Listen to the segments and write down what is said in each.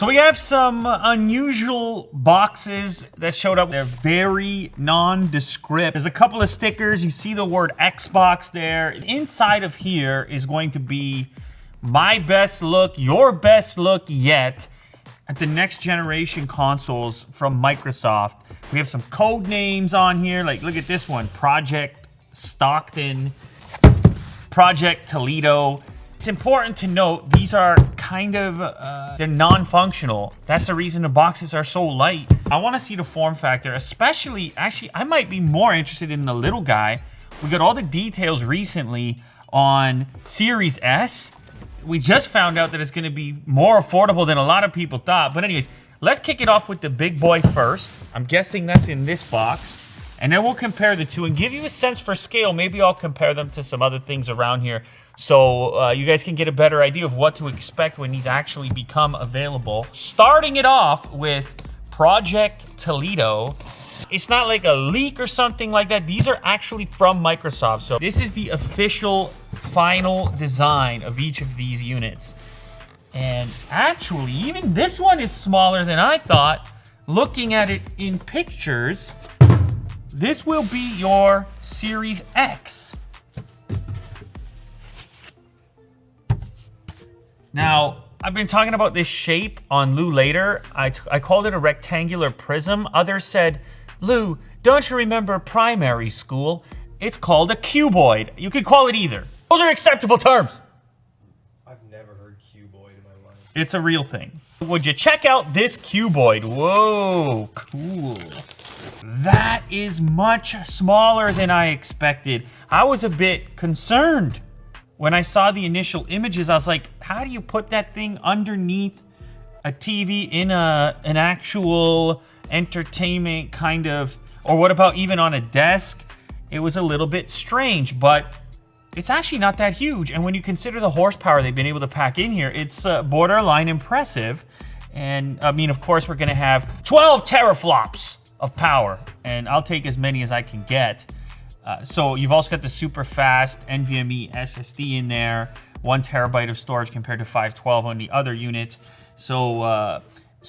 So we have some unusual boxes that showed up. They're very nondescript. There's a couple of stickers. You see the word Xbox there. Inside of here is going to be my best look, your best look yet at the next generation consoles from Microsoft. We have some code names on here. Like, look at this one, Project Stockton, Project Toledo. It's important to note these are kind of, they're non-functional. That's the reason the boxes are so light. I want to see the form factor, especially, actually, I might be more interested in the little guy. We got all the details recently on Series S. We just found out that it's going to be more affordable than a lot of people thought. But anyways, let's kick it off with the big boy first. I'm guessing that's in this box. And then we'll compare the two and give you a sense for scale. Maybe I'll compare them to some other things around here so you guys can get a better idea of what to expect when these actually become available. Starting it off with Project Toledo. It's not like a leak or something like that. These are actually from Microsoft. So this is the official final design of each of these units. And actually, even this one is smaller than I thought. Looking at it in pictures, this will be your Series X. Now, I've been talking about this shape on Lou Later. I called it a rectangular prism. Others said, Lou, don't you remember primary school? It's called a cuboid. You could call it either. Those are acceptable terms. I've never heard cuboid in my life. It's a real thing. Would you check out this cuboid? Whoa, cool. That is much smaller than I expected. I was a bit concerned when I saw the initial images. I was like, how do you put that thing underneath a TV in an actual entertainment kind of, or what about even on a desk? It was a little bit strange, but it's actually not that huge. And when you consider the horsepower they've been able to pack in here, it's borderline impressive. And I mean, of course, we're gonna have 12 teraflops of power, and I'll take as many as I can get. So you've also got the super fast NVMe SSD in there, 1 terabyte of storage compared to 512 on the other unit. So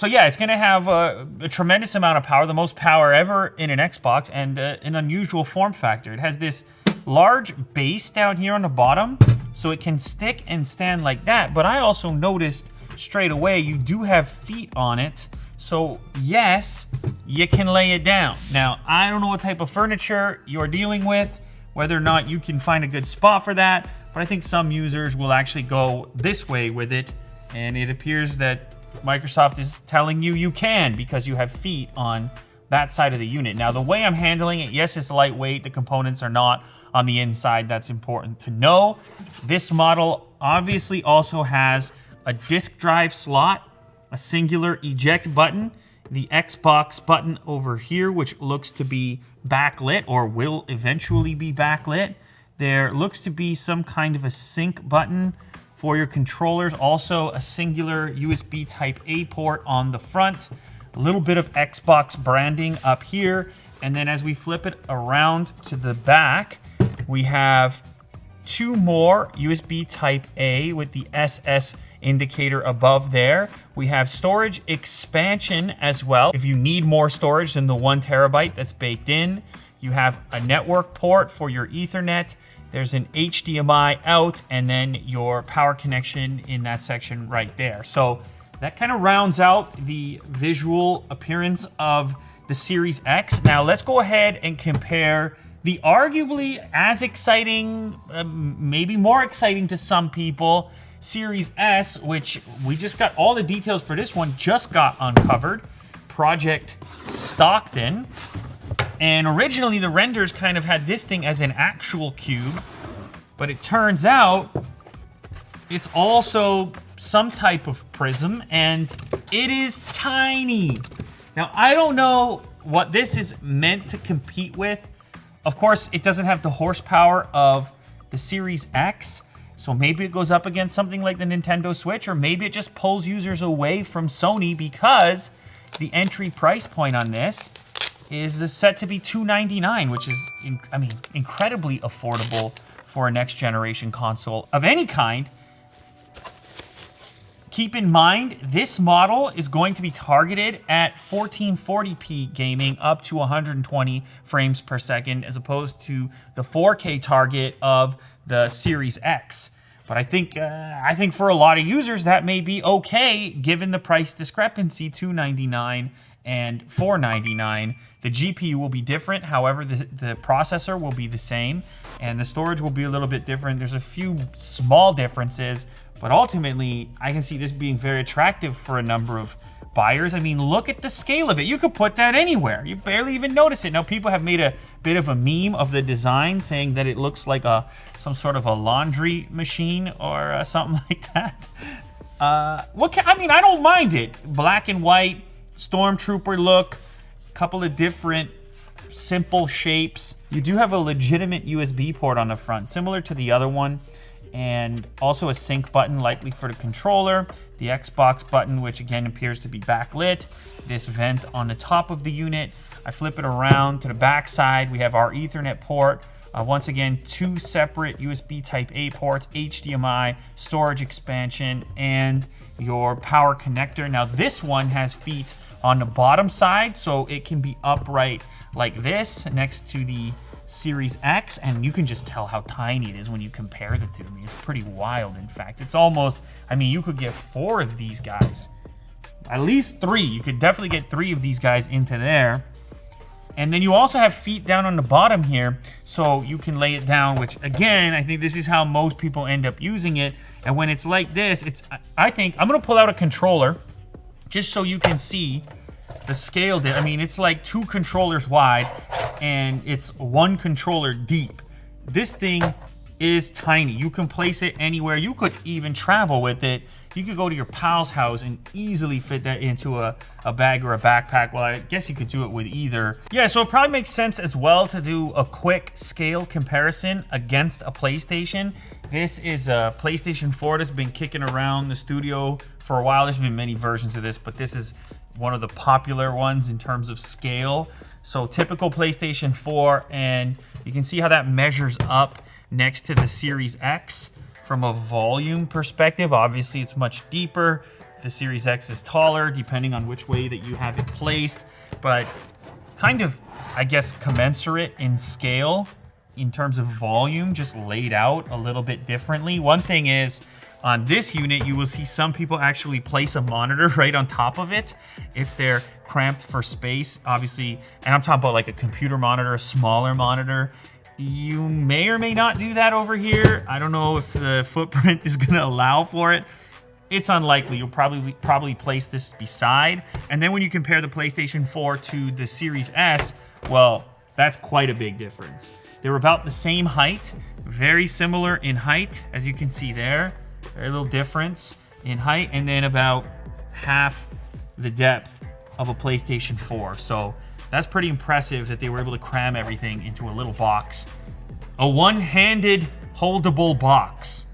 yeah, it's gonna have a tremendous amount of power, the most power ever in an Xbox, and an unusual form factor. It has this large base down here on the bottom, so it can stick and stand like that. But I also noticed straight away, you do have feet on it. So yes, you can lay it down. Now, I don't know what type of furniture you're dealing with, whether or not you can find a good spot for that, but I think some users will actually go this way with it, and it appears that Microsoft is telling you you can because you have feet on that side of the unit. Now, the way I'm handling it, yes, it's lightweight. The components are not on the inside. That's important to know. This model obviously also has a disk drive slot, a singular eject button, the Xbox button over here, which looks to be backlit or will eventually be backlit. There looks to be some kind of a sync button for your controllers. Also a singular USB Type A port on the front. A little bit of Xbox branding up here. And then as we flip it around to the back, we have 2 more USB Type A with the SS indicator above there. We have storage expansion as well. If you need more storage than the 1 terabyte that's baked in, you have a network port for your Ethernet. There's an HDMI out, and then your power connection in that section right there. So that kind of rounds out the visual appearance of the Series X. Now let's go ahead and compare the arguably as exciting, maybe more exciting to some people, Series S, which we just got all the details for this one, just got uncovered. Project Stockton. And originally the renders kind of had this thing as an actual cube, but it turns out it's also some type of prism, and it is tiny. Now, I don't know what this is meant to compete with. Of course, it doesn't have the horsepower of the Series X, so maybe it goes up against something like the Nintendo Switch, or maybe it just pulls users away from Sony because the entry price point on this is set to be $299, which is, incredibly affordable for a next generation console of any kind. Keep in mind, this model is going to be targeted at 1440p gaming up to 120 frames per second, as opposed to the 4K target of the Series X. But I think for a lot of users that may be okay given the price discrepancy, $299 and $499. The GPU will be different, however, the processor will be the same, and the storage will be a little bit different. There's a few small differences, but ultimately, I can see this being very attractive for a number of buyers. I mean, look at the scale of it. You could put that anywhere. You barely even notice it. Now, people have made a bit of a meme of the design, saying that it looks like some sort of a laundry machine or something like that. I don't mind it. Black and white, Stormtrooper look, couple of different simple shapes. You do have a legitimate USB port on the front, similar to the other one, and also a sync button, likely for the controller. The Xbox button, which again appears to be backlit. This vent on the top of the unit. I flip it around to the back side. We have our Ethernet port. Once again, 2 separate USB Type-A ports, HDMI, storage expansion, and your power connector. Now this one has feet on the bottom side, so it can be upright like this next to the Series X, and you can just tell how tiny it is when you compare the two. I mean, it's pretty wild, in fact. It's almost, you could get 4 of these guys. At least 3. You could definitely get 3 of these guys into there. And then you also have feet down on the bottom here, so you can lay it down, which again, I think this is how most people end up using it. And when it's like this, I think, I'm gonna pull out a controller just so you can see the scale. It's like 2 controllers wide and it's 1 controller deep. This thing is tiny. You can place it anywhere. You could even travel with it. You could go to your pal's house and easily fit that into a bag or a backpack. Well, I guess you could do it with either. Yeah, so it probably makes sense as well to do a quick scale comparison against a PlayStation. This is a PlayStation 4 that's been kicking around the studio for a while. There's been many versions of this, but this is one of the popular ones in terms of scale. So typical PlayStation 4, and you can see how that measures up next to the Series X. From a volume perspective, obviously it's much deeper. The Series X is taller, depending on which way that you have it placed, but kind of, I guess, commensurate in scale in terms of volume, just laid out a little bit differently. One thing is, on this unit, you will see some people actually place a monitor right on top of it if they're cramped for space, obviously. And I'm talking about like a computer monitor, a smaller monitor. You may or may not do that over here. I don't know if the footprint is gonna allow for it. It's unlikely. You'll probably place this beside. And then when you compare the PlayStation 4 to the Series S, well, that's quite a big difference. They're about the same height, very similar in height, as you can see there. Very little difference in height, and then about half the depth of a PlayStation 4. So that's pretty impressive that they were able to cram everything into a little box. A one-handed holdable box.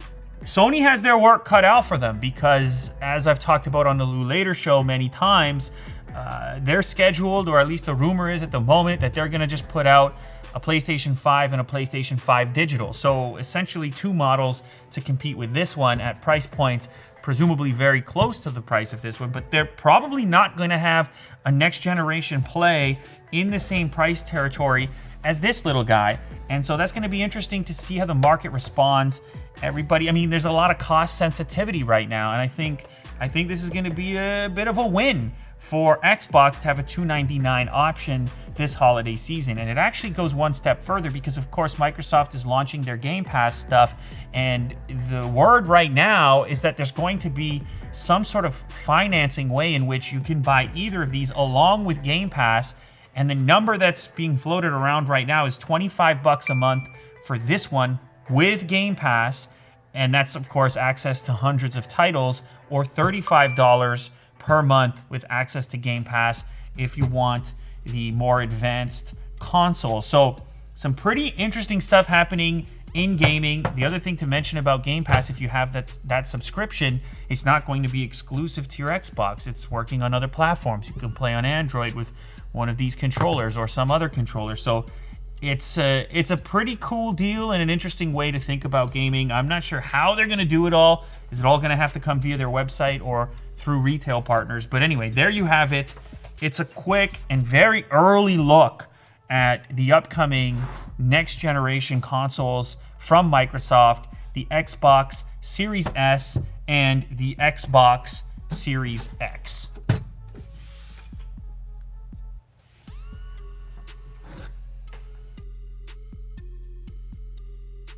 Sony has their work cut out for them because, as I've talked about on the Lou Later show many times, they're scheduled, or at least the rumor is at the moment, that they're going to just put out a PlayStation 5 and a PlayStation 5 digital. So essentially 2 models to compete with this one at price points presumably very close to the price of this one, but they're probably not going to have a next generation play in the same price territory as this little guy. And so that's going to be interesting to see how the market responds. Everybody, there's a lot of cost sensitivity right now, and I think this is going to be a bit of a win for Xbox to have a $299 option this holiday season. And it actually goes one step further because, of course, Microsoft is launching their Game Pass stuff, and the word right now is that there's going to be some sort of financing way in which you can buy either of these along with Game Pass, and the number that's being floated around right now is $25 a month for this one with Game Pass, and that's, of course, access to hundreds of titles, or $35 per month with access to Game Pass if you want the more advanced console. So some pretty interesting stuff happening in gaming. The other thing to mention about Game Pass, if you have that subscription, it's not going to be exclusive to your Xbox. It's working on other platforms. You can play on Android with one of these controllers or some other controller. So it's a pretty cool deal and an interesting way to think about gaming. I'm not sure how they're going to do it all. Is it all going to have to come via their website or through retail partners? But anyway, there you have it. It's a quick and very early look at the upcoming next generation consoles from Microsoft, the Xbox Series S and the Xbox Series X.